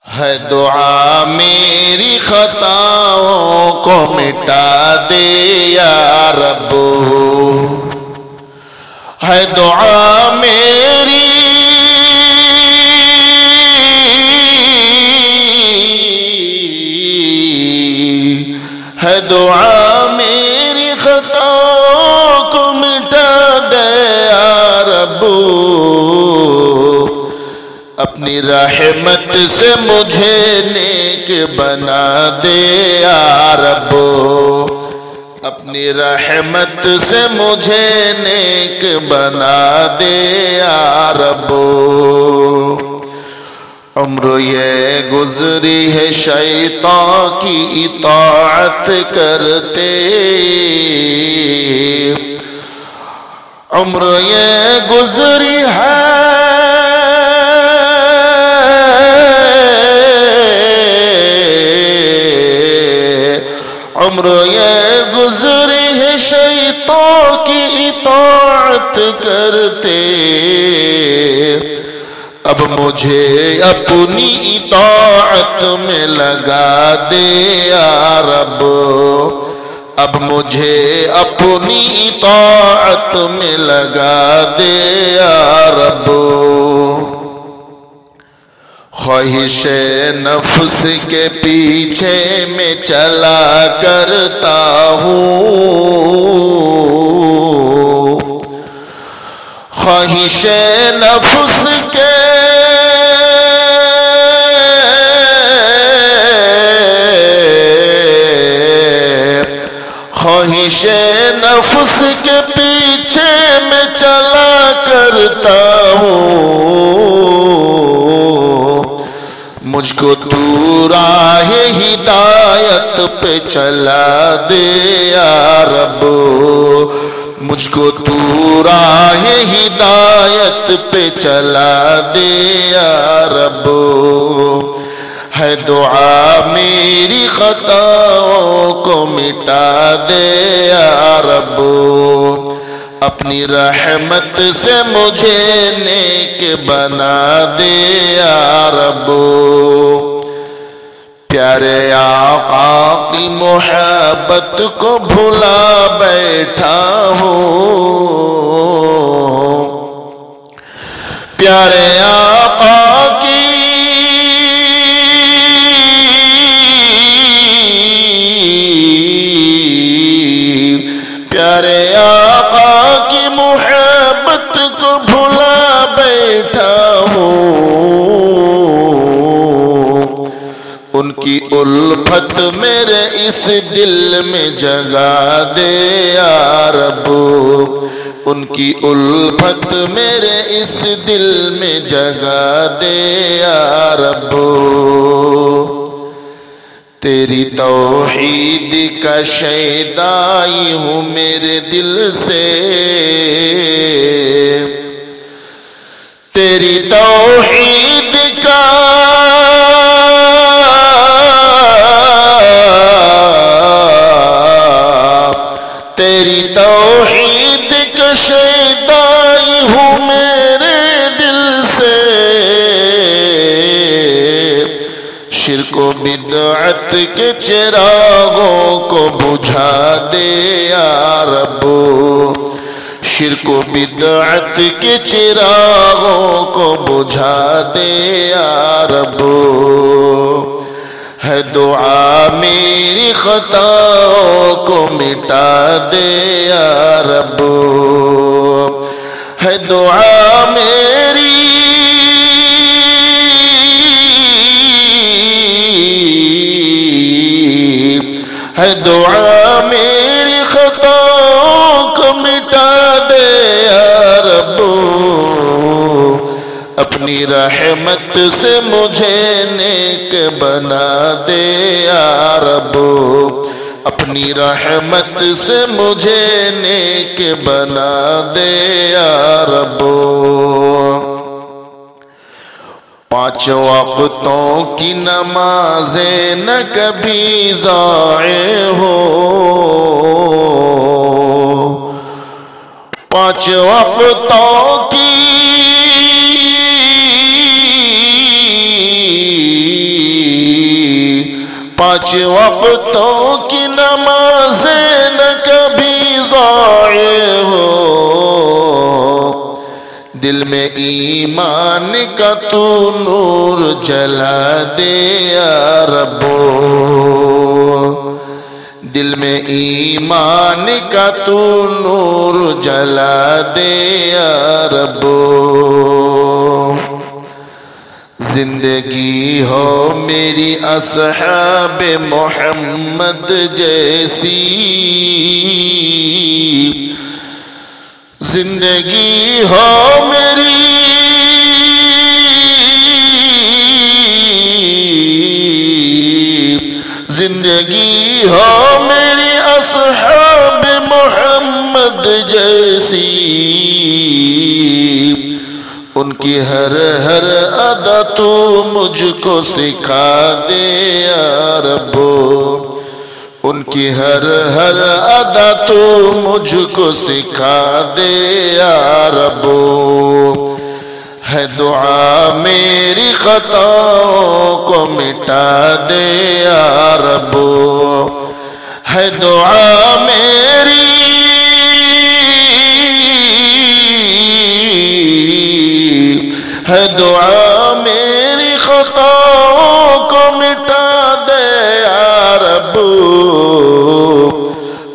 ہے دعا میری خطاؤں کو مٹا دے یا رب، ہے دعا میری ہے دعا میری خطاؤں کو مٹا دے یا رب، اپنی رحمت سے مجھے نیک بنا دے یا رب، اپنی رحمت سے مجھے نیک بنا دے یا رب۔ عمر یہ گزری ہے شیطان کی اطاعت کرتے، عمر یہ گزری ہے عمر یہ گزری ہے شیطان کی اطاعت کرتے، اب مجھے اپنی اطاعت میں لگا دے یا رب، اب مجھے اپنی اطاعت میں لگا دے یا رب۔ خواہش نفس کے پیچھے میں چلا کرتا ہوں، خواہش نفس کے خواہش نفس کے پیچھے میں چلا کرتا ہوں، مجھ کو تو راہ ہدایت پہ چلا دے یا رب، مجھ کو تو راہ ہدایت پہ چلا دے یا رب، ہے دعا میری خطاؤں کو مٹا دے یا رب، اپنی رحمت سے مجھے نیک بنا دے یا رب۔ پیارے آقا کی محبت کو بھلا بیٹھا ہوں، پیارے آقا کی پیارے آقا کی محبت کو بھلا بیٹھا ہوں، ان کی الفت میرے اس دل میں جگا دے یا رب، ان کی الفت میرے اس دل میں جگا دے یا رب۔ تیری توحید کا شیدائی ہوں میرے دل سے، تیری توحید کا تیری توحید کا شیدائی ہوں میرے دل سے، شرک و بدعت کے چراغوں کو بجھا دے یا رب، شرک و بدعت کے چراغوں کو بجھا دے یا رب، ہے دعا میری خطاؤں کو مٹا دے یا رب، ہے دعا میری ہے دعا میری خطاؤں کو مٹا دے یا رب، اپنی رحمت سے مجھے نیک بنا دے یا رب، اپنی رحمت سے مجھے نیک بنا دے یا رب۔ 5 وقتوں کی نمازیں نہ کبھی ضائع ہو، 5 وقتوں کی 5 وقتوں کی نمازیں نہ کبھی ضائع ہو، دل میں ایمان کا تو نور جلا دے یا ربو، دل میں ایمان کا تو نور جلا دے یا ربو۔ زندگی ہو میری اصحاب محمد جیسی، زندگی ہو میری زندگی ہو میری اصحاب محمد جیسی، ان کی ہر ہر ادا تو مجھ کو سکھا دے یا ربو، ان کی ہر ہر ادا تو مجھ کو سکھا دے یا ربو۔ ہے دعا میری خطاؤں کو مٹا دے یا ربو، ہے دعا میری ہے دعا میری خطاؤں کو مٹا دے یا ربو،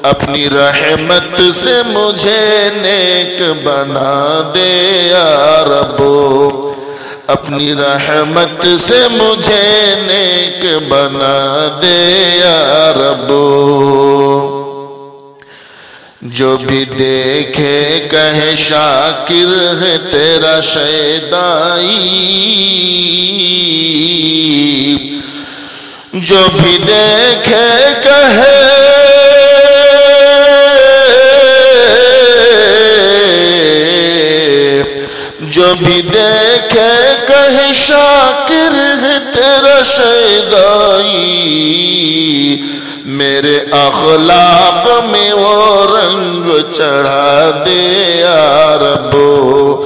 اپنی رحمت سے مجھے نیک بنا دے یا ربو، اپنی رحمت سے مجھے نیک بنا دے یا ربو۔ جو بھی دیکھے کہے شاکر ہے تیرا شیدائی، جو بھی دیکھے کہے جو بھی دیکھے کہے شاکر ہے تیرا شیدائی، میرے اخلاق میں وہ رنگ چڑھا دے یا ربو،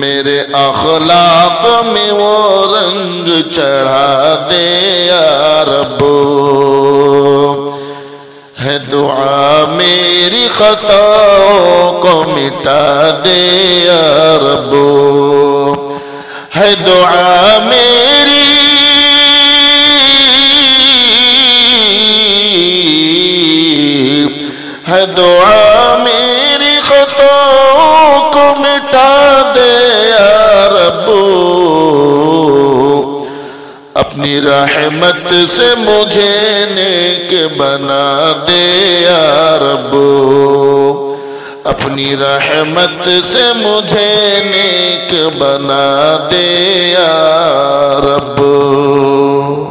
میرے اخلاق میں وہ رنگ چڑھا دے یا ربو۔ ہے دعا میری خطاؤں کو مٹا دے یا ربو، ہے دعا میری ہے دعا میری خطاؤں کو مٹا دے یا ربو، اپنی رحمت سے مجھے نیک بنا دے یا ربو، اپنی رحمت سے مجھے نیک بنا دے یا رب۔